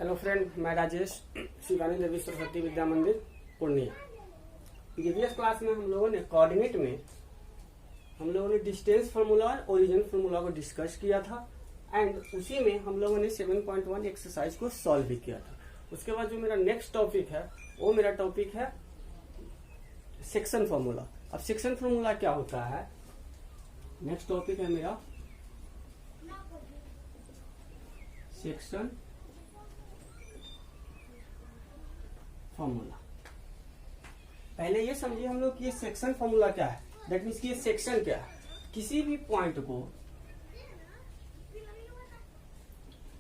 Hello friend, मैं राजेश, शिवानी देवी सरस्वती विद्या मंदिर Purnia. Previous class में हम लोगों ने कोऑर्डिनेट में हम लोगों ने डिस्टेंस फार्मूला और ओरिजिन फार्मूला को डिस्कस किया था एंड उसी में हम लोगों ने 7.1 एक्सरसाइज को सॉल्व भी किया था। उसके बाद जो मेरा नेक्स्ट टॉपिक है वो मेरा टॉपिक है सेक्शन फार्मूला। अब सेक्शन फार्मूला क्या होता है, नेक्स्ट टॉपिक है मेरा सेक्शन फार्मूला। पहले ये समझिए हम लोग कि ये सेक्शन फार्मूला क्या है, दैट मीन्स कि ये सेक्शन क्या है। किसी भी पॉइंट को,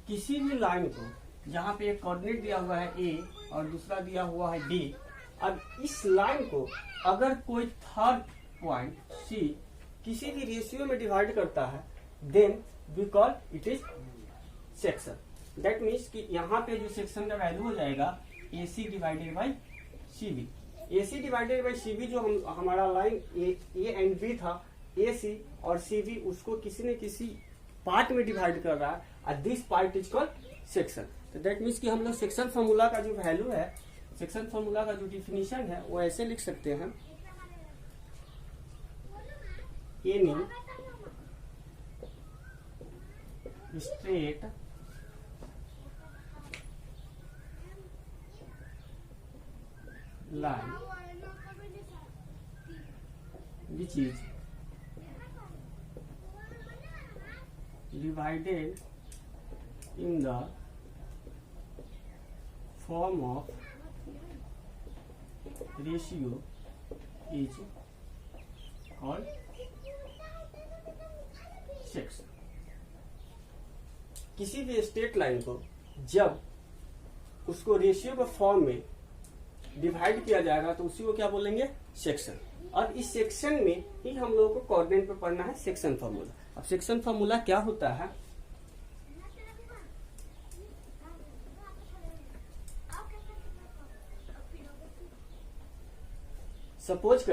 किसी भी लाइन को, जहां पे एक कोऑर्डिनेट दिया हुआ है ए और दूसरा दिया हुआ है बी, अब इस लाइन को अगर कोई थर्ड पॉइंट सी किसी भी रेशियो में डिवाइड करता है then we call it is section. That means कि यहाँ पे जो सेक्शन का वैल्यू हो जाएगा AC divided by CB। AC divided by CB जो हमारा लाइन A एंड B था, AC और CB उसको किसी न किसी पार्ट में डिवाइड कर रहा है और this part is called section. तो दैट मीन्स कि हम लोग सेक्शन फार्मूला का जो वैल्यू है, सेक्शन फार्मूला का जो डिफिनीशन है वो ऐसे लिख सकते हैं, any straight line which is divided in the form of ratio is called section। किसी भी स्ट्रेट लाइन को जब उसको रेशियो के फॉर्म में डिवाइड किया जाएगा तो उसी को क्या बोलेंगे, सेक्शन। और इस सेक्शन में ही हम लोगों को कोऑर्डिनेट पे पढ़ना है सेक्शन फार्मूला। अब सेक्शन फार्मूला क्या होता है, सपोज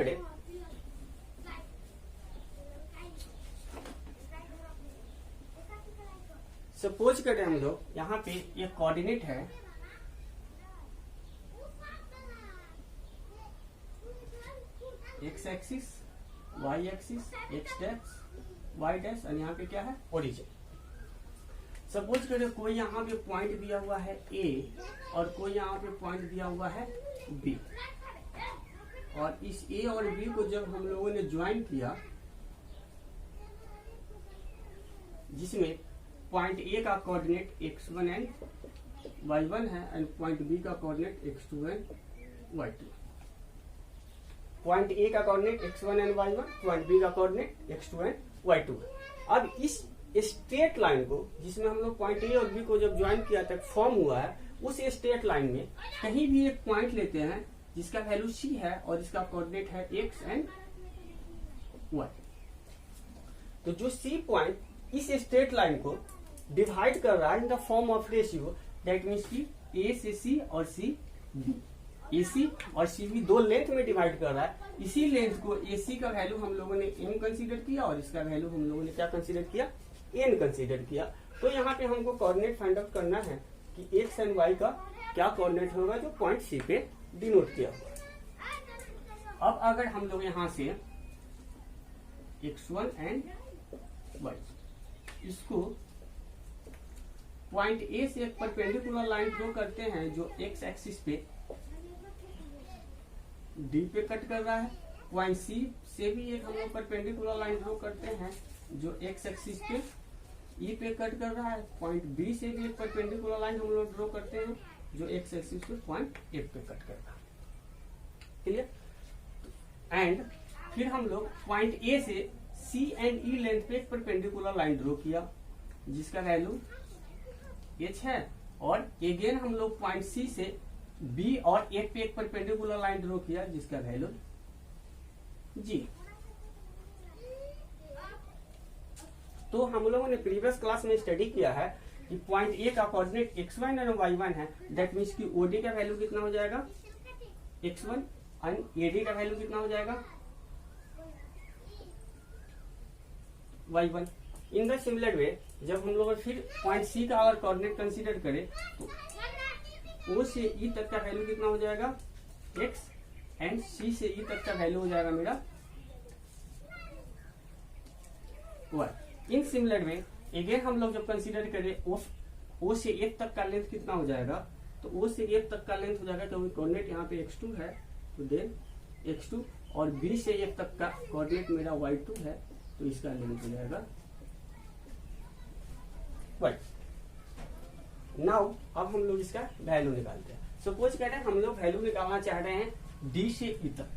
करें हम लोग यहाँ पे एक कोऑर्डिनेट है X axis, Y axis, X dash, Y dash और यहाँ पे क्या है ओरिजिन। सपोज करें कोई यहाँ पे पॉइंट दिया हुआ है ए और कोई यहाँ पे पॉइंट दिया हुआ है बी, और इस ए और बी को जब हम लोगों ने ज्वाइन किया, जिसमें पॉइंट ए का कोऑर्डिनेट x1 एंड y1 है एंड पॉइंट बी का coordinate x2 and y2। Point A का coordinate x1 and y1, point B का कोऑर्डिनेट x2 एंड y2। अब इस स्ट्रेट लाइन को जिसमें हम लोग पॉइंट ए और बी को जब ज्वाइन किया तक फॉर्म हुआ है, उस स्ट्रेट लाइन में कहीं भी एक पॉइंट लेते हैं जिसका वैल्यू c है और इसका कोऑर्डिनेट है x एंड y। तो जो c पॉइंट इस स्ट्रेट लाइन को डिवाइड कर रहा है in the form of ratio, that means कि a से c और c b, AC और CB दो लेंथ में डिवाइड कर रहा है। इसी लेंथ को AC का वैल्यू हम लोगों ने m कंसीडर किया और इसका वैल्यू हम लोगों ने क्या कंसीडर किया, n कंसीडर किया। तो यहाँ पे हमको कोऑर्डिनेट फाइंड आउट करना है कि x एंड y का क्या कोऑर्डिनेट होगा जो पॉइंट C पे डिनोट किया हुआ। अब अगर हम लोग यहाँ से x1 एंड y इसको पॉइंट A से एक परपेंडिकुलर लाइन ड्रॉ करते हैं जो x एक्सिस पे D पे कट कर रहा है, पॉइंट C से भी एक हम लोग परपेंडिकुलर लाइन ड्रॉ करते हैं जो x एक्सिस पे E पे कट कर रहा है, पॉइंट B से भी एक परपेंडिकुलर लाइन हम लोग ड्रॉ करते हैं जो x एक्सिस पे पॉइंट F पे कट कर रहा है। क्लियर? एंड फिर हम लोग पॉइंट A से C एंड E लेंथ पे एक परपेंडिकुलर लाइन ड्रॉ किया जिसका वैल्यू h है, और अगेन हम लोग पॉइंट C से B और F पे एक परपेंडिकुलर लाइन ड्रॉ किया जिसका वैल्यू G। तो हम लोगों ने प्रीवियस क्लास में स्टडी किया है कि पॉइंट A का कोऑर्डिनेट x1 और y1 है, दैट मीन्स कि OD का वैल्यू कितना हो जाएगा x1 एंड AD का वैल्यू कितना हो जाएगा y1। In the similar way जब हम लोग फिर पॉइंट C का अगर कोऑर्डिनेट कंसीडर करें तो ओ से ई तक का वैल्यू कितना हो जाएगा x एंड सी से ई तक का वैल्यू हो जाएगा मेरा y। इन सिमिलर में अगेन हम लोग जब कंसीडर करें ओ से एफ तक का लेंथ कितना हो जाएगा, तो ओ से एफ तक का लेंथ हो जाएगा क्योंकि कोऑर्डिनेट यहाँ पे x2 है तो देन x2, और बी से एफ तक का कोऑर्डिनेट मेरा y2 है तो इसका लेंथ हो जाएगा y। नाउ अब हम लोग इसका वैल्यू निकालते हैं। सपोज कह रहे हैं हम लोग वैल्यू निकालना चाह रहे हैं डी से ई तक,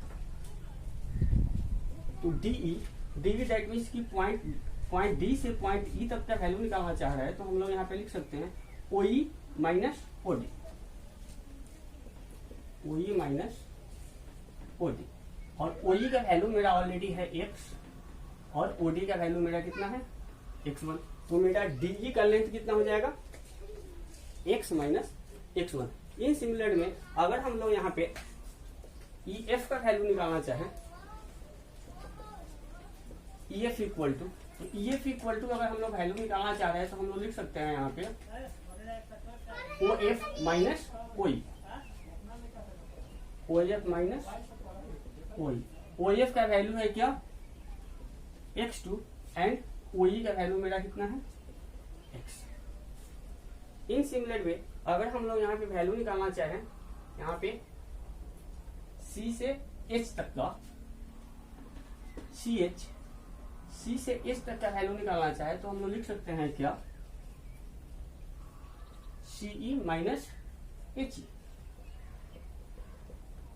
तो डी दैट मीन्स की पॉइंट डी से पॉइंट ई तक का वैल्यू निकालना चाह रहा है, तो हम लोग यहाँ पे लिख सकते हैं OE minus OD, OE minus OD, और OE का वैल्यू मेरा ऑलरेडी है x और OD का वैल्यू मेरा कितना है x1, तो मेरा DE का लेंथ कितना हो जाएगा x minus x1। In similar में अगर हम लोग यहाँ पे EF का वैल्यू निकालना चाहें, EF इक्वल टू, तो EF इक्वल टू अगर हम लोग वैल्यू निकालना चाह रहे हैं तो हम लोग लिख सकते हैं यहाँ पे OF minus OE, OF minus OE। OF का वैल्यू है क्या x2 एंड OE का वैल्यू मेरा कितना है x। इन सिमिलर वे अगर हम लोग यहाँ पे वैल्यू निकालना चाहें, यहाँ पे C से H तक का C से H तक का वैल्यू निकालना चाहे तो हम लोग लिख सकते हैं क्या CE माइनस HE,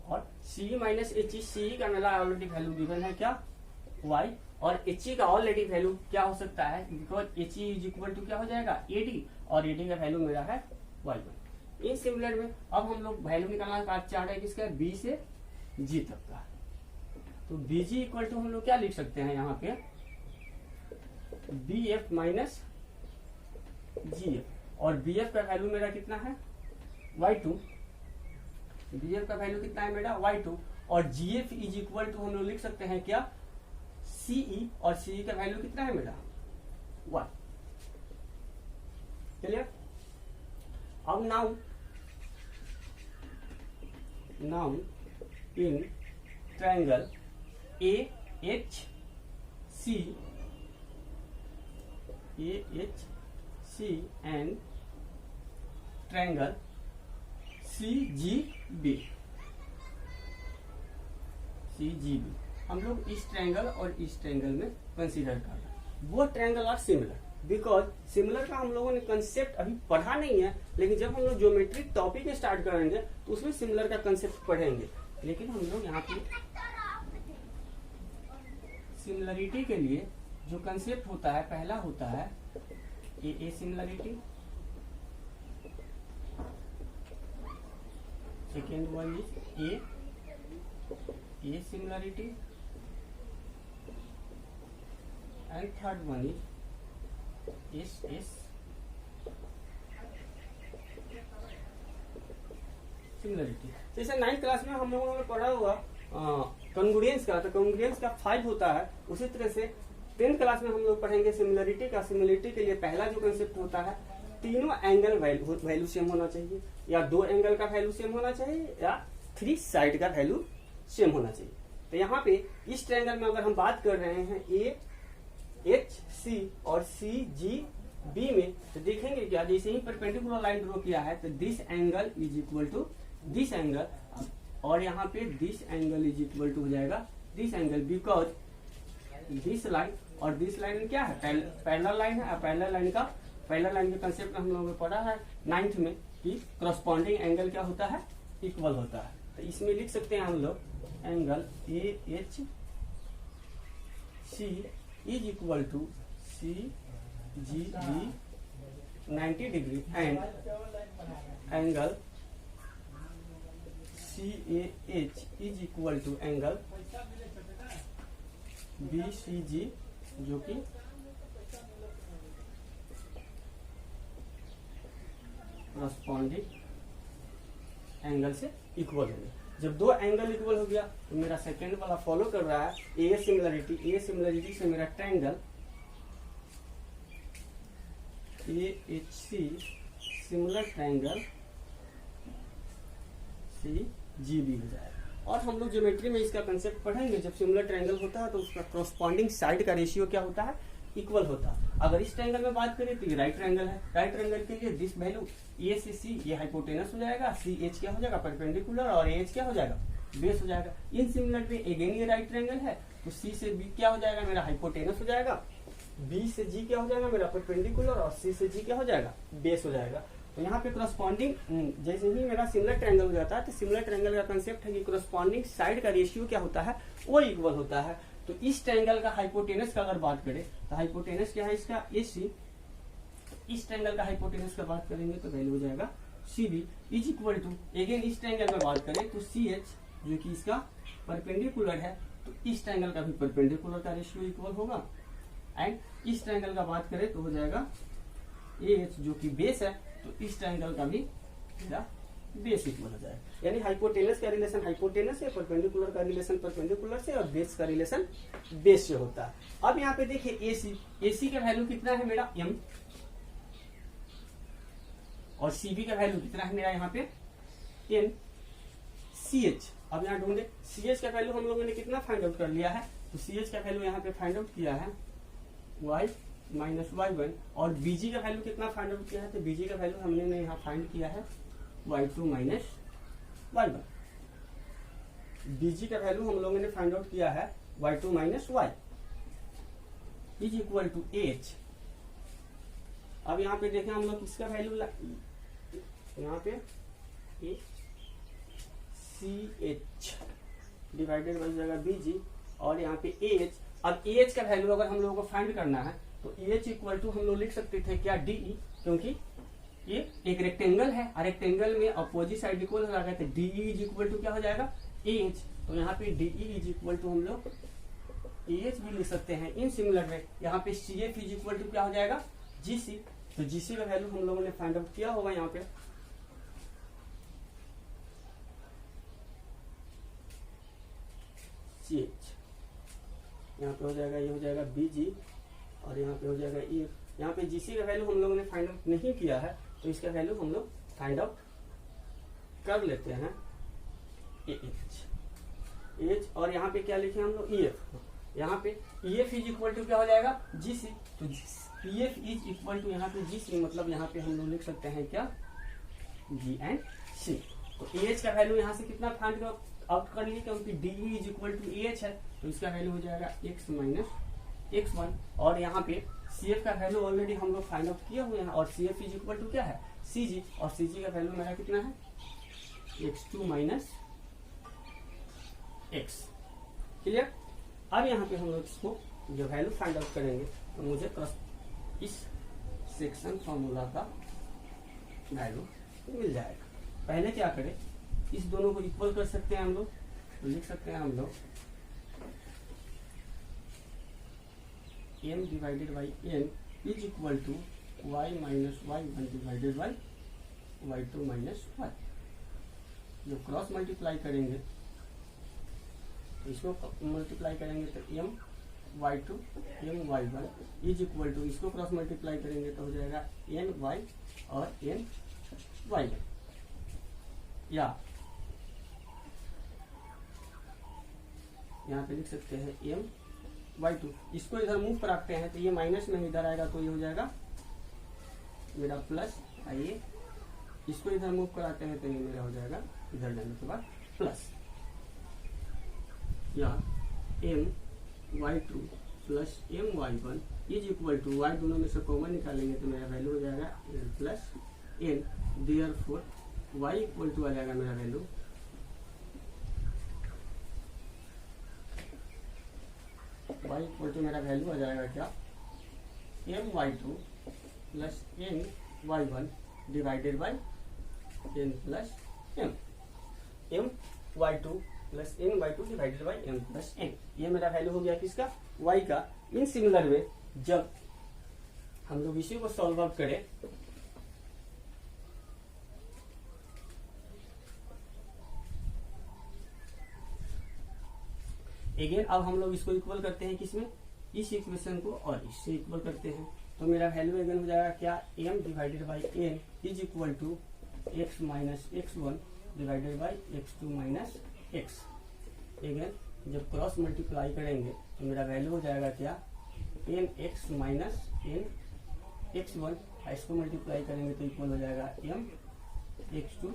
और CE माइनस HE, CE का मेरा ऑलरेडी वैल्यू गिवन है क्या y, और HE का ऑलरेडी वैल्यू क्या हो सकता है because HE is equal to क्या हो जाएगा AD, और AD का वैल्यू मेरा है y1। इन सिमिलर में अब हम लोग वैल्यू निकालना चाह रहे हैं किसका B से G तक का, तो BG इक्वल टू हम लोग क्या लिख सकते हैं यहाँ पे BF माइनस GF, और BF का वैल्यू मेरा कितना है y2, BF का वैल्यू कितना है मेरा y2, और GF इज इक्वल टू हम लोग लिख सकते हैं क्या CE, और CE का वैल्यू कितना है मेरा 1। क्लियर। अब now in triangle AHC and triangle CGB हम लोग इस ट्रायंगल और इस ट्रायंगल में कंसीडर कर रहे हैं। वो triangle are similar, because similar का हम लोगों ने कंसेप्ट अभी पढ़ा नहीं है, लेकिन जब हम लोग ज्योमेट्रिक टॉपिक स्टार्ट करेंगे तो उसमें सिमिलर का कंसेप्ट पढ़ेंगे। लेकिन हम लोग यहाँ पे सिमिलरिटी के लिए जो कंसेप्ट होता है, पहला होता है ए similarity, second one is a similarity, and third one is S similarity. जैसे 9th क्लास में हम लोगों ने पढ़ा हुआ कॉन्ग्रुएंस का, तो कॉन्ग्रुएंस का 5 होता है। उसी तरह से 10th क्लास में हम लोग पढ़ेंगे सिमिलरिटी का। सिमिलरिटी के लिए पहला जो कंसेप्ट होता है, तीनों एंगल वैल्यू सेम होना चाहिए, या 2 एंगल का वैल्यू सेम होना चाहिए, या 3 साइड का वैल्यू सेम होना चाहिए। तो यहाँ पे इस ट्रायंगल में अगर हम बात कर रहे हैं AHC और CGB में, तो देखेंगे क्या, जैसे ही परपेंडिकुलर लाइन ड्रॉ किया है तो this angle is equal to this angle, और यहाँ पे this angle is equal to हो जाएगा this angle, because this line और दिस लाइन क्या है, पैरेलल लाइन है। पैरेलल लाइन के कंसेप्ट हम लोगों ने पढ़ा है 9th में कि करस्पॉन्डिंग एंगल क्या होता है, इक्वल होता है। तो इसमें लिख सकते हैं हम लोग angle AHC is equal to CGB 90 degree, and angle CAH is equal to angle BCG, जो कि करस्पॉन्डिंग एंगल से इक्वल हो गया। जब 2 एंगल इक्वल हो गया तो मेरा सेकेंड वाला फॉलो कर रहा है ए सिमिलरिटी से मेरा triangle AHC similar triangle C G भी हो जाएगा। और हम लोग ज्योमेट्री में इसका कंसेप्ट पढ़ेंगे, जब सिमिलर ट्रायंगल होता है तो उसका कॉरस्पॉन्डिंग साइड का रेशियो क्या होता है, इक्वल होता है। अगर इस ट्रायंगल में बात करें तो ये राइट ट्रायंगल है, राइट ट्रायंगल के लिए दिस वैल्यू ए से सी ये हाइपोटेनस हो जाएगा, सी एच क्या हो जाएगा परपेंडिकुलर, और एच क्या हो जाएगा बेस हो जाएगा। इन सिमिलर में अगेन ये राइट ट्रायंगल है तो सी से बी क्या हो जाएगा मेरा हाइपोटेनस हो जाएगा, बी से जी क्या हो जाएगा मेरा परपेंडिकुलर, और सी से जी क्या हो जाएगा बेस हो जाएगा। तो यहाँ पे करस्पॉन्डिंग जैसे ही मेरा सिमिलर ट्रायंगल हो जाता है तो सिमिलर ट्रायंगल का कंसेप्ट है कि करस्पॉन्डिंग साइड का रेशियो क्या होता है वो इक्वल होता है। तो इस ट्रायंगल का हाइपोटेनस का अगर बात करें तो हाइपोटेनस क्या है इसका AC, इस ट्रायंगल का हाइपोटेनस का बात करेंगे तो वैल्यू हो जाएगा CB is equal to, again इस ट्रायंगल में बात करें तो CH जो कि इसका परपेंडिकुलर है, तो इस ट्रायंगल का भी परपेंडिकुलर का रेशियो इक्वल होगा। एंड इस ट्रायंगल का बात करें तो हो जाएगा AH जो कि बेस है, तो इस ट्रायंगल का भी मेरा बेस इक्वल हो जाएगा। यानी हाइपोटेनस का रिलेशन हाइपोटेनस से, परपेंडिकुलर का रिलेशन परपेंडिकुलर से, और बेस का रिलेशन बेस से होता है। अब यहाँ पे देखिए AC का वैल्यू कितना है मेरा M, और CB का वैल्यू कितना है मेरा यहाँ पे N, CH। अब यहाँ ढूंढे CH का वैल्यू हम लोगों ने कितना फाइंड आउट कर लिया है, तो CH का वैल्यू यहाँ पे फाइंड आउट किया है y माइनस y1, और BG का वैल्यू कितना फाइंड आउट किया है, तो BG का वैल्यू हमने यहाँ फाइंड किया है y2 माइनस y1। BG का वैल्यू हम लोगों ने फाइंड आउट किया है y2 minus y is equal to h। अब यहाँ पे देखें हम लोग किसका वैल्यू यहाँ पे CH डिवाइडेड बाई जाएगा BG, और यहाँ पे AH। अब AH का वैल्यू अगर हम लोगों को फाइंड करना है तो AH इक्वल टू हम लोग लिख सकते थे क्या DE, क्योंकि ये एक रेक्टेंगल है और रेक्टेंगल में अपोजिट साइड इक्वल हो जाएगा, तो DE इज इक्वल टू क्या हो जाएगा AH। तो यहाँ पे DE इज इक्वल टू हम लोग AH भी लिख सकते हैं। इन सिमिलर में यहाँ पे CF इज इक्वल टू क्या हो जाएगा GC, तो GC का वैल्यू हम लोगों ने फाइंड आउट किया होगा यहाँ पे CH, यहाँ पे हो जाएगा ये हो जाएगा BG, और यहाँ पे हो जाएगा EF। यहाँ पे GC का वैल्यू हम लोगों ने फाइंड आउट नहीं किया है तो इसका वैल्यू हम लोग फाइंड आउट कर लेते हैं AH, और यहाँ पे क्या लिखे हम लोग EF। यहाँ पे EF इज इक्वल टू क्या हो जाएगा GC, तो EF इज इक्वल टू यहाँ पे GC, मतलब यहाँ पे हम लोग लिख सकते हैं क्या G एंड C। तो AH का वैल्यू यहाँ से कितना फाइंड आउट कर लिए, क्योंकि DE is equal to AH है तो इसका वैल्यू हो जाएगा x माइनस x1, और यहाँ पे CF का वैल्यू ऑलरेडी हम लोग फाइंड आउट किए हुए हैं, और CF इज इक्वल टू क्या है CG, और CG का वैल्यू मेरा कितना है x2 माइनस x। क्लियर। अब यहाँ पे हम लोग इसको जो वैल्यू फाइंड आउट करेंगे तो मुझे इस सेक्शन फॉर्मूला का वैल्यू मिल जाएगा। पहले क्या करें, इस दोनों को इक्वल कर सकते हैं हम लोग, तो लिख सकते हैं हम लोग m divided by n is equal to y minus y1 divided by y2 minus y। जो क्रॉस मल्टीप्लाई करेंगे तो इसको मल्टीप्लाई करेंगे तो m y2 m y1 is equal to, इसको क्रॉस मल्टीप्लाई करेंगे तो हो जाएगा n y और n y1, या यहाँ पे लिख सकते हैं m y2। इसको इधर मूव कराते हैं तो ये माइनस में इधर आएगा तो ये हो जाएगा मेरा प्लस, आइए इसको इधर मूव कराते हैं तो ये मेरा हो जाएगा इधर जाने के बाद प्लस, या m y2 plus m y1 is equal to y दोनों में से कॉमन निकालेंगे तो मेरा वैल्यू हो जाएगा n plus n, therefore y equal to आ जाएगा मेरा वैल्यू y इक्वल टू मेरा वैल्यू आ जाएगा क्या m y2 plus n y1 divided by n plus m, m y2 plus n y2 divided by m plus n। ये मेरा value हो गया किसका y का। इन सिमिलर वे जब हम लोग इसी को सॉल्व आउट करें अगेन, अब हम लोग इसको इक्वल करते हैं किसमें, इस इक्वेशन को और इससे इक्वल करते हैं तो मेरा वैल्यू अगेन हो जाएगा क्या m divided by n is equal to x minus x1 divided by x2 minus X. Again जब क्रॉस मल्टीप्लाई करेंगे तो मेरा वैल्यू हो जाएगा क्या, N x minus N x1, इसको मल्टीप्लाई करेंगे तो इक्वल हो जाएगा एम x2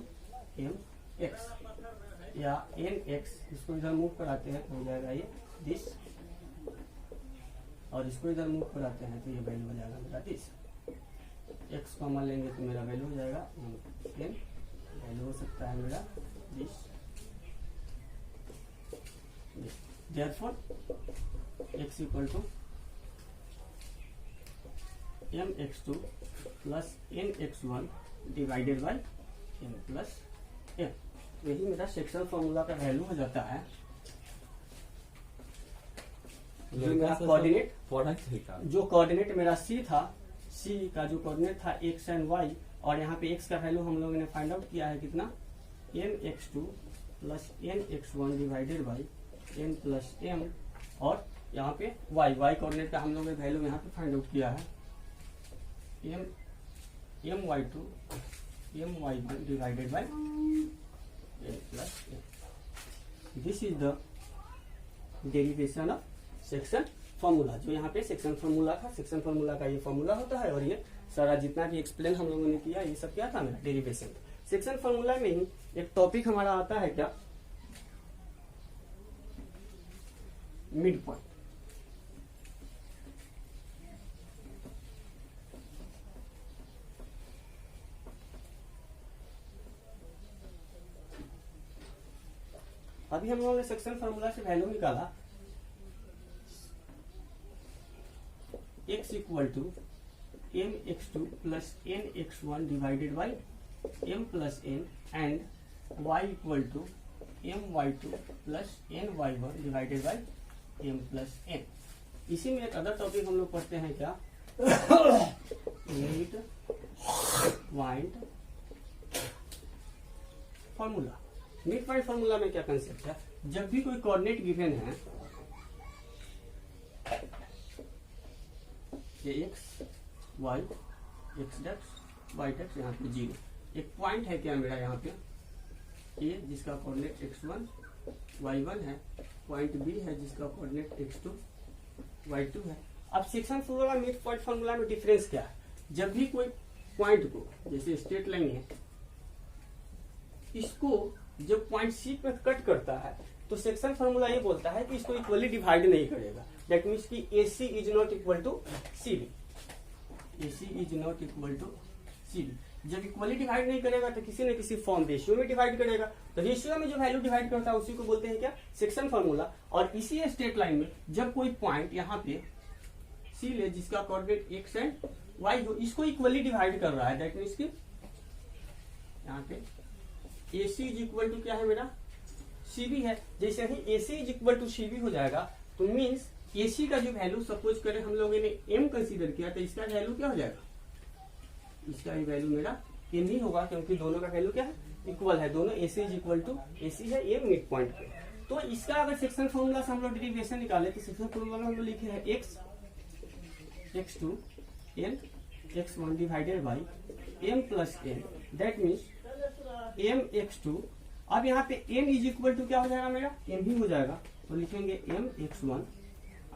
एम एक्स, या एन एक्स, इसको इधर मूव कराते हैं तो हो जाएगा ये दिस, और इसको इधर मूव कराते हैं तो ये वैल्यू हो जाएगा मेरा दिस। एक्स कॉमन लेंगे तो मेरा वैल्यू हो जाएगा एन, वैल्यू हो सकता है मेरा this. Therefore X equal to M x2 plus N x1 divided by M plus M. यही मेरा सेक्शन फॉर्मूला का वैल्यू हो जाता है। जो मेरा कोऑर्डिनेट, जो कोऑर्डिनेट मेरा सी था, सी का जो कोऑर्डिनेट था एक्स एंड वाई, और यहाँ पे एक्स का वैल्यू हम लोगों ने फाइंड आउट किया है कितना, n x2 plus N x1 divided by N plus m, और यहाँ पे वाई कोऑर्डिनेट का हम लोगों ने वैल्यू यहाँ पे फाइंड आउट किया है M y2 M y1 divided by N plus M. This is the derivation of section formula. जो यहाँ पे सेक्शन फॉर्मूला था, सेक्शन फॉर्मूला का ये फॉर्मूला होता है, और ये सारा जितना भी एक्सप्लेन हम लोगों ने किया ये सब क्या था मेरा डेरिवेशन। सेक्शन फॉर्मूला में ही एक टॉपिक हमारा आता है क्या, मिड पॉइंट। अभी हम लोगों ने सेक्शन फॉर्मूला से वैल्यू निकाला, x equal to M x2 plus N x1 divided by M plus N, and y equal to M y2 plus N y1 divided by M plus N. इसी में एक other topic हम लोग पढ़ते हैं क्या, mid point formula. Mid point formula में क्या कंसेप्ट है, जब भी कोई कोऑर्डिनेट गिवन है, ये एक्स वाई एक्स डेक्स वाई डेक्स, यहाँ पे जीरो, एक पॉइंट है क्या मेरा यहाँ पे ए जिसका कोऑर्डिनेट x1 y1 है, पॉइंट बी है जिसका कोऑर्डिनेट x2 y2 है। अब section formula mid point formula में डिफरेंस क्या है, जब भी कोई पॉइंट को, जैसे स्ट्रेट लाइन है, इसको जब पॉइंट सी पे कट करता है तो सेक्शन फॉर्मूला ये बोलता है कि इसको इक्वली डिवाइड नहीं करेगा। दैट मीन्स कि AC is not equal to CD, AC is not equal to CD। जब इक्वली डिवाइड नहीं करेगा तो किसी न किसी फॉर्म रेशियो में डिवाइड करेगा, तो रेशियो में जो वैल्यू डिवाइड करता है उसी को बोलते हैं क्या, सेक्शन फॉर्मूला। और इसी स्ट्रेट लाइन में जब कोई पॉइंट यहाँ पे सी ले जिसका कोऑर्डिनेट एक्स एंड वाई हो, इसको इक्वली डिवाइड कर रहा है, दैट मीन्स कि यहाँ पे AC इज इक्वल टू क्या है मेरा CB है। जैसे ही AC is equal to CB हो जाएगा तो मीन्स AC का जो वैल्यू, सपोज करें हम लोगों ने M कंसीडर किया, तो इसका वैल्यू क्या हो जाएगा, इसका वैल्यू मेरा M ही होगा, क्योंकि दोनों का वैल्यू क्या है, इक्वल है, दोनों AC is equal to AC है M मिड पॉइंट पे। तो इसका अगर सेक्शन फॉर्मूला से हम लोग डेरिवेशन निकाले तो सेक्शन फॉर्मूला में हम लोग लिखे हैं x x2 n x1 divided by m plus n, that means m x2। अब यहाँ पे m इज इक्वल टू क्या हो जाएगा मेरा, m ही हो जाएगा, तो लिखेंगे m x1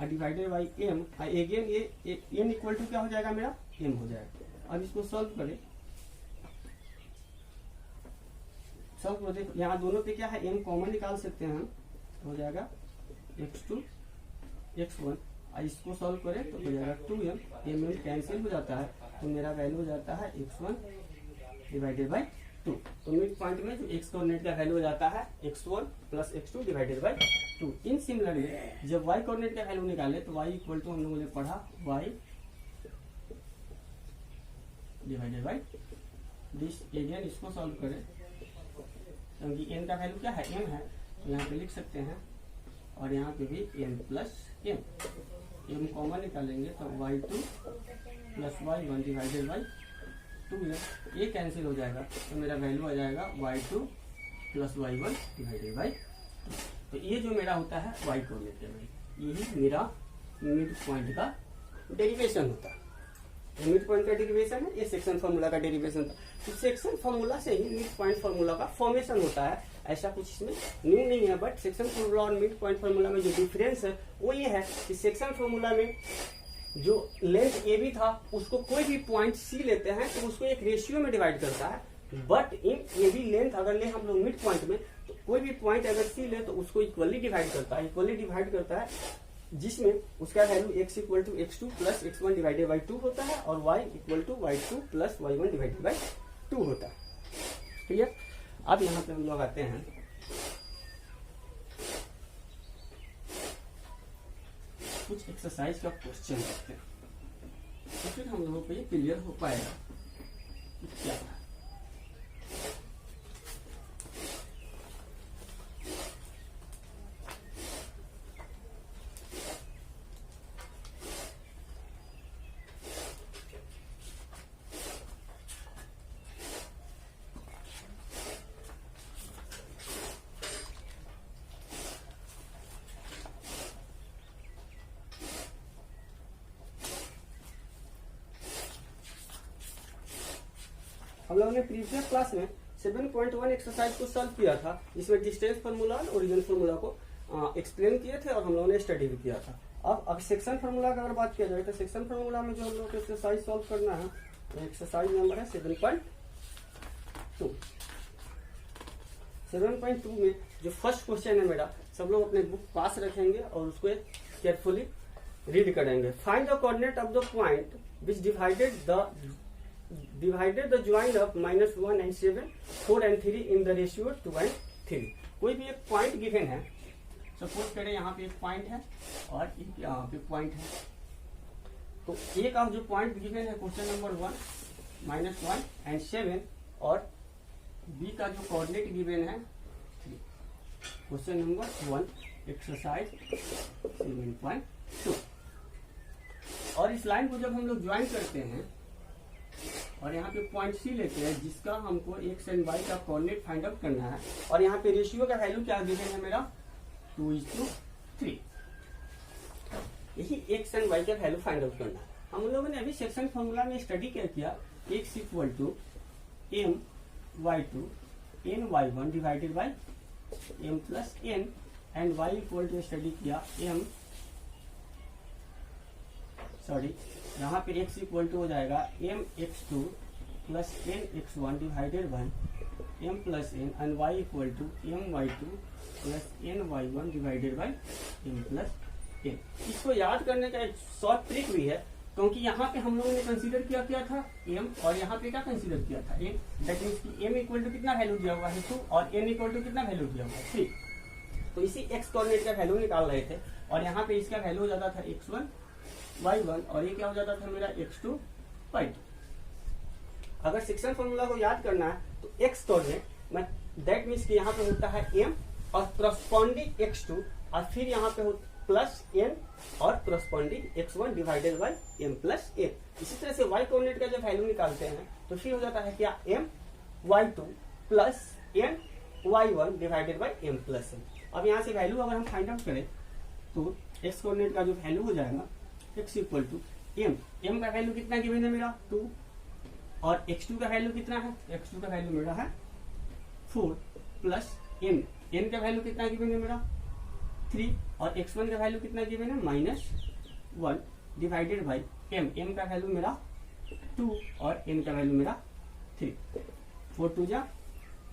divided by m, again ये n इक्वल टू क्या हो जाएगा मेरा, m हो जाएगा। अब इसको सॉल्व करें, सॉल्व करो, देखो यहाँ दोनों पे क्या है, m कॉमन निकाल सकते हैं हम, तो हो जाएगा x2 x1, इसको सॉल्व करें तो हो जाएगा 2m, m कैंसिल हो जाता है, तो मेरा वैल्यू हो जाता है x1 डिवाइडेड बाई 2। तो मिड पॉइंट में जो x कोऑर्डिनेट का वैल्यू हो जाता है x1 plus x2 divided by 2। In similarly जब y कोऑर्डिनेट का वैल्यू निकाले तो y इक्वल टू हम लोगों ने पढ़ा y divided by this. Again इसको सॉल्व करें, क्योंकि n का वैल्यू क्या है, m है, तो यहाँ पे लिख सकते हैं, और यहाँ पे भी m प्लस m कॉमन निकालेंगे तो y2 plus y1 divided by 2m, ये कैंसिल हो जाएगा, तो मेरा वैल्यू आ जाएगा y2 plus y1 divided by 2। तो ये जो मेरा होता है y कोऑर्डिनेट का वैल्यू, यही मेरा मिड पॉइंट का डेरिवेशन होता है। ये मिड पॉइंट का डेरिवेशन है, ये सेक्शन फॉर्मूला का डेरिवेशन था। तो सेक्शन फॉर्मूला से ही मिड पॉइंट फॉर्मूला का फॉर्मेशन होता है, ऐसा कुछ इसमें न्यू नहीं है। बट सेक्शन फॉर्मूला और मिड पॉइंट फॉर्मूला में जो डिफरेंस है वो ये है कि सेक्शन फॉर्मूला में जो लेंथ ए बी था उसको कोई भी पॉइंट सी लेते हैं तो उसको एक रेशियो में डिवाइड करता है। But in A B length अगर ले हम लोग मिड पॉइंट में, तो कोई भी पॉइंट अगर सी ले तो उसको इक्वली डिवाइड करता है, जिसमें उसका value x equal to x2 plus x1 divided by 2 होता है और y equal to y2 plus y1 divided by 2 होता है। क्लियर? अब यहाँ पे हम लोग आते हैं कुछ एक्सरसाइज का क्वेश्चन करते हैं, तो फिर हम लोगों को ये क्लियर हो पाएगा कि क्या है। हम लोगों ने प्रीवियस क्लास में 7.1 एक्सरसाइज को सॉल्व किया था, इसमें डिस्टेंस फार्मूला और ओरिजिन फार्मूला को एक्सप्लेन किए थे और हम लोगों ने स्टडी भी किया था। अब सेक्शन फार्मूला की अगर बात किया जाए तो सेक्शन फार्मूला में जो हम लोग को एक्सरसाइज सॉल्व करना है तो एक्सरसाइज नंबर है 7.2। 7.2 में जो फर्स्ट क्वेश्चन है मेरा, सब लोग अपने बुक पास रखेंगे और उसको केयरफुली रीड करेंगे। Find the coordinate of the point which divided the joint of -1 and 7, 4 and 3 in the ratio 2 and 3। कोई भी एक पॉइंट गिवन है, सपोज करें यहाँ पे एक पॉइंट है और एक यहाँ पे पॉइंट है, तो एक ऑफ जो पॉइंट गिवन है क्वेश्चन नंबर 1 -1 and 7 और बी का जो कोऑर्डिनेट गिवन है 3। Question number 1 exercise 7.2। और इस लाइन को जब हम लोग ज्वाइन करते हैं और यहाँ पे पॉइंट सी लेते हैं जिसका हमको एक्स एंड वाई का कोऑर्डिनेट फाइंड आउट करना है, और यहाँ पे रेशियो का वैल्यू क्या गिवन है मेरा 2:3। यही एक्स एंड वाई का वैल्यू फाइंड आउट करना है। हम लोगों ने अभी सेक्शन फॉर्मूला में स्टडी क्या किया, x equal to m/2 n/1 divided by m plus n and y equal to study किया यहाँ पे x इक्वल टू हो जाएगा mx2 plus nx1 divided by m plus n and y equal to my2 plus ny1 divided by m plus n। इसको याद करने का एक शॉर्ट ट्रिक भी है, क्योंकि यहाँ पे हम लोगों ने कंसीडर क्या था m और यहाँ पे क्या कंसीडर किया था n। दैट मीन्स की m इक्वल टू कितना वैल्यू दिया हुआ है 2 और n इक्वल टू कितना वैल्यू दिया हुआ है 3। तो इसी x कोऑर्डिनेट का वैल्यू निकाल रहे थे और यहाँ पे इसका वैल्यू हो जाता था x1 y1 और ये क्या हो जाता था मेरा x2 y2। अगर सेक्शन फॉर्मूला को याद करना है तो x कोऑर्डिनेट में दैट मीन्स कि यहाँ पे होता है m और करस्पॉन्डिंग x2 और फिर यहाँ पे हो प्लस n और corresponding x1 divided by m plus n। इसी तरह से y कोऑर्डिनेट का जब वैल्यू निकालते हैं तो फिर हो जाता है क्या m y2 plus n y1 divided by m plus n। अब यहाँ से वैल्यू अगर हम फाइंड आउट करें तो x कोऑर्डिनेट का जो वैल्यू हो जाएगा x इक्वल टू m का वैल्यू कितना गिवन है मेरा 2 और x2 का वैल्यू कितना है, x2 का वैल्यू मेरा है 4 प्लस n का वैल्यू कितना गिवन है मेरा 3 और x1 का वैल्यू कितना गिवन है -1 डिवाइडेड बाई m का वैल्यू मेरा 2 और n का वैल्यू मेरा 3। 4 2 जा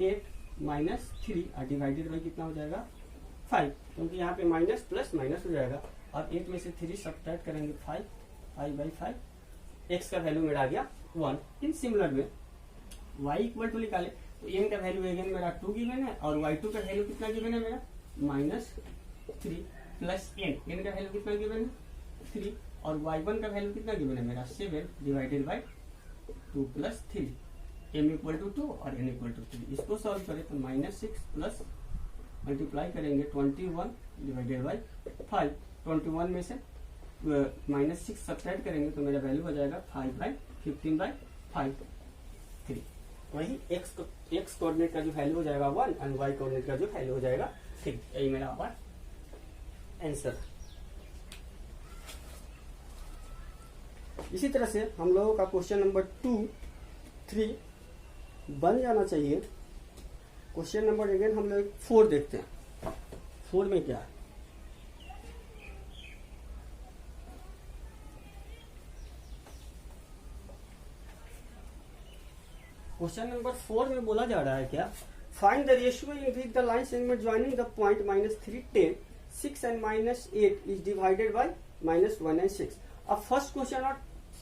8 -3 और डिवाइडेड बाई कितना हो जाएगा 5, क्योंकि यहाँ पे माइनस प्लस माइनस हो जाएगा और 8 में से 3 सब्ट्रैक्ट करेंगे 5 x का वैल्यू मेरा आ गया 1। In similar way y equal to निकाले तो n का वैल्यू अगेन मेरा 2 गिवन है और y2 का वैल्यू कितना गिवन है मेरा -3 प्लस n का वैल्यू कितना गिवन है 3 और y1 का वैल्यू कितना गिवन है मेरा 7 divided by 2 plus 3 m equal to 2 और n इक्वल टू 3। इसको सॉल्व करें तो -6 प्लस मल्टीप्लाई करेंगे 21 डिवाइडेड बाई 5, 21 में से -6 सब्ट्रैक्ट करेंगे तो मेरा वैल्यू हो जाएगा 5/15/5 3। वही x कोऑर्डिनेट का जो वैल्यू हो जाएगा 1 एंड y कोऑर्डिनेट का जो वैल्यू हो जाएगा 3। यही मेरा आंसर। इसी तरह से हम लोगों का क्वेश्चन नंबर 2, 3 बन जाना चाहिए। क्वेश्चन नंबर अगेन हम लोग 4 देखते हैं। 4 में क्या है? क्वेश्चन नंबर 4 में बोला जा रहा है क्या, find the ratio in which the line segment joining the point -3, 10, 6 and -8 is divided by -1 and 6। अब फर्स्ट क्वेश्चन और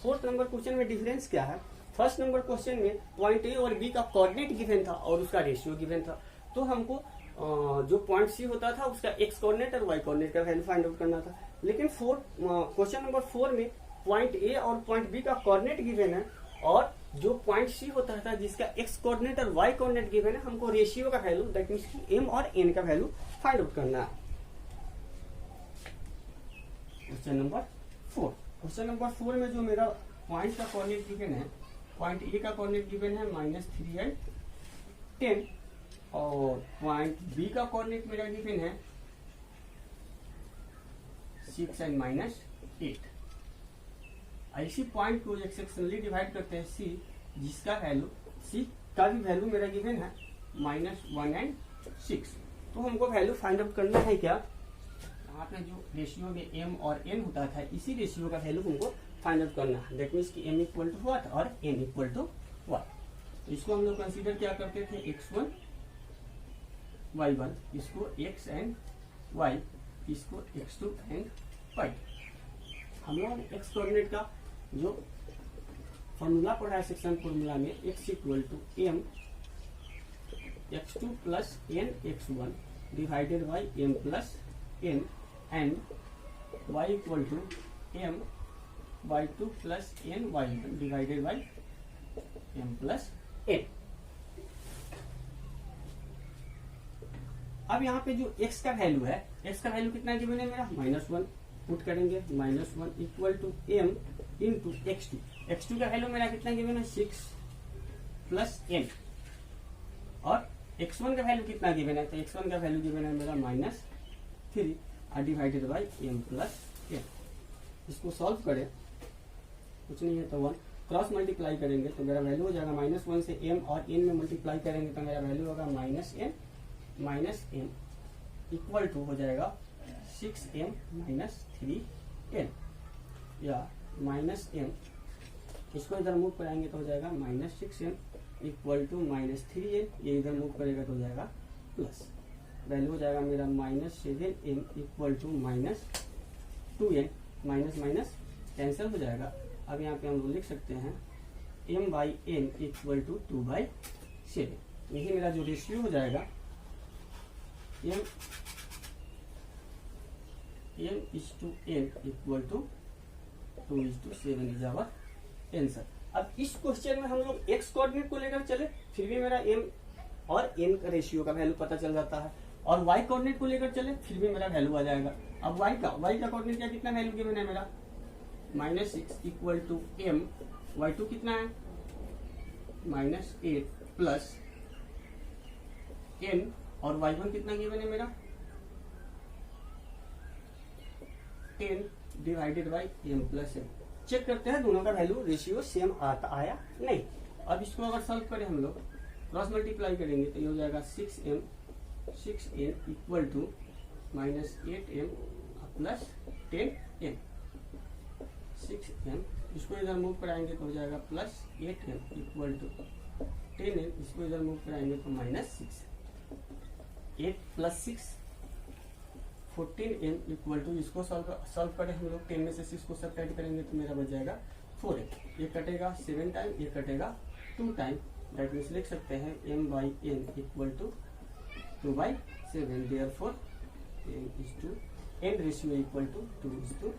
फोर्थ नंबर क्वेश्चन में डिफरेंस क्या है? फर्स्ट नंबर क्वेश्चन में पॉइंट ए और बी का कोऑर्डिनेट गिवन था और उसका रेशियो गिवन था, तो हमको जो पॉइंट सी होता था उसका एक्स कोऑर्डिनेट और वाई कोऑर्डिनेट का वैल्यू फाइंड आउट करना था। लेकिन क्वेश्चन नंबर 4 में पॉइंट ए और पॉइंट बी का कोऑर्डिनेट गिवन है और जो पॉइंट सी होता था जिसका एक्स कोऑर्डिनेट और वाई कोऑर्डिनेट गिवन है, हमको रेशियो का वैल्यू दैट मींस की एम और एन का वैल्यू फाइंड आउट करना है। क्वेश्चन नंबर 4, क्वेश्चन नंबर 4 में जो मेरा पॉइंट का कोऑर्डिनेट गिवन है, पॉइंट ए का कोऑर्डिनेट गिवन है -3 एंड 10 और पॉइंट बी का कोऑर्डिनेट मेरा गिवन है 6 एंड -8। इसी पॉइंट को एक सेक्शनली डिवाइड करते हैं सी, जिसका वैल्यू सी का भी वैल्यू मेरा गिवन है -1 एंड 6। तो हमको वैल्यू फाइंड आउट करना है क्या, यहाँ पे जो रेशियो में एम और एन होता था इसी रेशियो का वैल्यू हमको फाइंड आउट करना है। दैट मीन्स की एम इक्वल टू व्हाट और एन इक्वल टू व्हाट। तो इसको हम लोग कंसीडर क्या करते थे, x1 y1, इसको x एंड y, इसको x2 एंड y। हम लोग एक्स कोऑर्डिनेट का जो फॉर्मूला पढ़ा है सेक्शन फॉर्मूला में, x equal to M x2 plus N x1 divided by M plus N and y equal to M y2 plus N y1 divided by M plus N. अब यहाँ पे जो x का value है, x का value कितना given है मेरा -1, पुट करेंगे -1 equal to M into x2। x2 का वैल्यू मेरा कितना गिवन है 6 प्लस एन और x1 का वैल्यू कितना गिवन है, तो x1 का वैल्यू गिवन है मेरा -3 divided by M plus N. इसको सॉल्व करें, कुछ नहीं है तो 1 क्रॉस मल्टीप्लाई करेंगे तो मेरा वैल्यू हो जाएगा -1 से m और n में मल्टीप्लाई करेंगे तो मेरा वैल्यू होगा -n इक्वल टू हो जाएगा 6m -3n या -m, इसको इधर मूव कराएंगे तो हो जाएगा -6m इक्वल टू -3n, ये इधर मूव करेगा तो हो जाएगा प्लस, वैल्यू हो जाएगा मेरा -7m equal to -2n, minus minus cancel हो जाएगा। अब यहाँ पे हम लोग लिख सकते हैं m/n इक्वल टू 2/7। यही मेरा जो रेशियो हो जाएगा m/n equal to 2:7 is our answer. अब इस क्वेश्चन में हम लोग x कोऑर्डिनेट को लेकर चले फिर भी मेरा m और n का रेशियो का वैल्यू पता चल जाता है, और y कोऑर्डिनेट को लेकर चले फिर भी मेरा वैल्यू आ जाएगा। अब y का कोऑर्डिनेट का कितना वैल्यू गिवन है मेरा -6 इक्वल टू m, y2 कितना है -8 प्लस n और y1 कितना गिवन है मेरा 10 divided by m plus n। Check करते हैं दोनों का वैल्यू रेशियो सेम आया नहीं। अब इसको अगर सॉल्व करें हम लोग क्रॉस मल्टीप्लाई करेंगे तो ये हो जाएगा 6n equal to -8m plus 10n। 6m इसको इधर मूव कराएंगे तो हो जाएगा +8m इक्वल टू 10n, इसको इधर मूव कराएंगे तो -6। 8 प्लस 6 14m इक्वल टू, इसको सॉल्व करें हम लोग 10 में से 6 को सब्ट्रैक्ट करेंगे तो मेरा बच जाएगा 4m। ये कटेगा 7 टाइम, ये कटेगा 2 टाइम, दैट मीन्स लिख सकते हैं m/n equal to 2/7। Therefore n ratio equal to 2:7।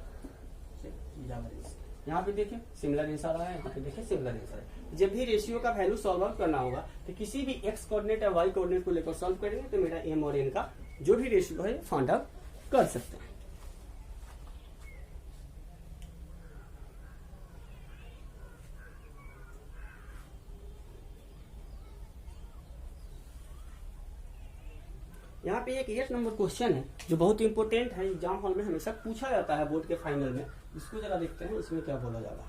यहाँ पे देखिए सिमिलर आंसर आया है, यहाँ पे देखिए सिमिलर आंसर है। जब भी रेशियो का वैल्यू सॉल्व आउट करना होगा तो किसी भी x कोऑर्डिनेट या y कोऑर्डिनेट को लेकर सॉल्व करेंगे तो मेरा m और n का जो भी रेशियो है फाइंड आउट कर सकते हैं। यहाँ पे एक 8 नंबर क्वेश्चन है जो बहुत इंपॉर्टेंट है, एग्जाम हॉल में हमेशा पूछा जाता है बोर्ड के फाइनल में। इसको जरा देखते हैं इसमें क्या बोला जा रहा है।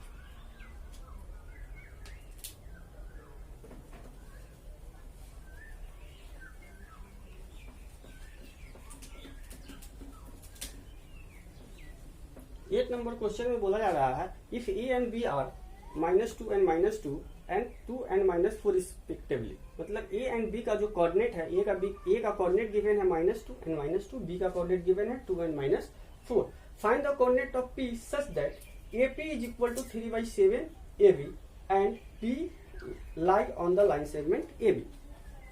8 नंबर क्वेश्चन में बोला जा रहा है if A and B are -2 and -2 and 2 and -4 respectively. मतलब ए एंड बी का जो कोऑर्डिनेट है, ए का कोऑर्डिनेट गिवन है -2 and -2, बी का कोऑर्डिनेट गिवन है 2 and -4। Find the coordinate of P such that AP is equal to 3/7 AB and P lie on the line segment AB।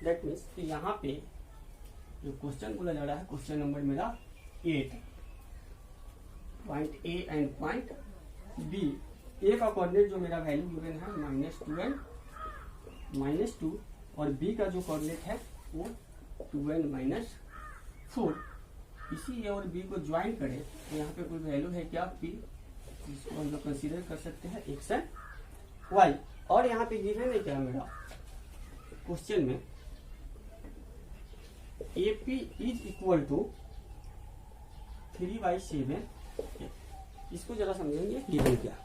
That means यहाँ पे जो क्वेश्चन बोला जा रहा है, क्वेश्चन नंबर मेरा 8, point A and point B, A का coordinate जो मेरा वैल्यू गिवन है -2 and -2 और बी का जो कोऑर्डिनेट है वो 2 and -4। इसी ए और बी को ज्वाइन करें तो यहाँ पे कोई वैल्यू है क्या पी, जिसको हम लोग कंसीडर कर सकते हैं एक्स एंड वाई। और यहाँ पे गिवन है क्या मेरा क्वेश्चन में AP इज इक्वल टू 3/7। इसको जरा समझेंगे गिवन क्या।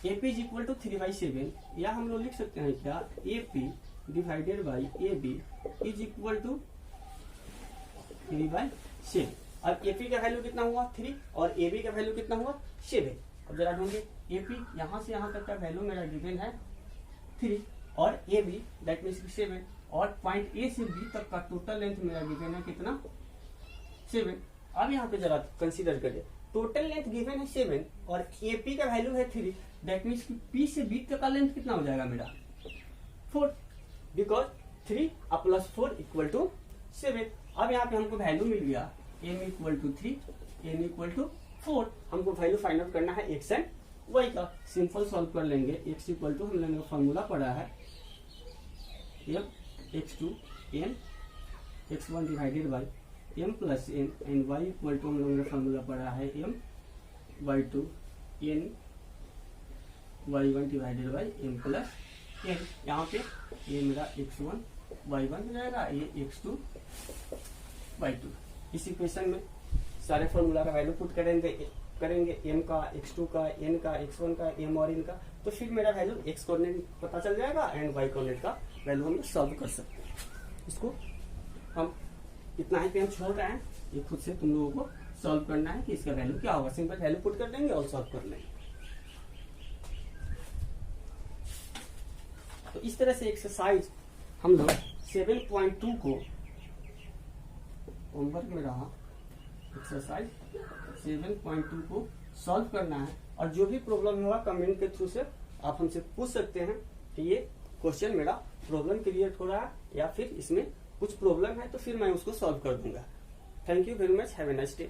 AP इज इक्वल टू 3/7 या हम लोग लिख सकते हैं क्या AP divided by AB is equal to 3/7। अब AP का वैल्यू कितना हुआ 3 और AB का वैल्यू कितना हुआ 7। अब जरा ढूंढे AP यहाँ से यहाँ तक का वैल्यू मेरा गिवन है 3 और AB दैट मीन्स 7 और पॉइंट ए से बी तक का टोटल लेंथ मेरा गिवन है कितना 7। अब यहाँ पे जरा कंसीडर करिए टोटल लेंथ गिवन है 7 और AP का वैल्यू है 3, दैट मीन्स कि P से B तक का लेंथ कितना हो जाएगा मेरा 4, बिकॉज 3 + 4 = 7। अब यहाँ पे हमको वैल्यू मिल गया m = 3, n = 4। हमको वैल्यू फाइंड आउट करना है x एंड y का। सिंपल सॉल्व कर लेंगे। x = हम लोगों ने फॉर्मूला पढ़ा है x2 n x1 divided by m + n and y = हम लोगों ने फॉर्मूला पढ़ा है m y2 n y1 divided by m + n। यहाँ पे ये मेरा x1 y1 हो जाएगा, ये x2 y2। इस इक्वेशन में सारे फॉर्मूला का वैल्यू पुट करेंगे m का, x2 का, n का, x1 का, m और n का, तो फिर मेरा वैल्यू x कोऑर्डिनेट पता चल जाएगा एंड y कोऑर्डिनेट का वैल्यू हम सॉल्व कर सकते हैं। इसको हम इतना ही पे हम छोड़ रहे हैं, ये खुद से तुम लोगों को सॉल्व करना है कि इसका वैल्यू क्या होगा। सिंपल वैल्यू पुट कर देंगे और सॉल्व कर लेंगे। तो इस तरह से एक्सरसाइज हम लोग 7.2 को होमवर्क में रहा, एक्सरसाइज 7.2 को सॉल्व करना है और जो भी प्रॉब्लम होगा कमेंट के थ्रू से आप हमसे पूछ सकते हैं कि ये क्वेश्चन मेरा प्रॉब्लम क्रिएट हो रहा है या फिर इसमें कुछ प्रॉब्लम है, तो फिर मैं उसको सॉल्व कर दूंगा। Thank you very much, have a nice day.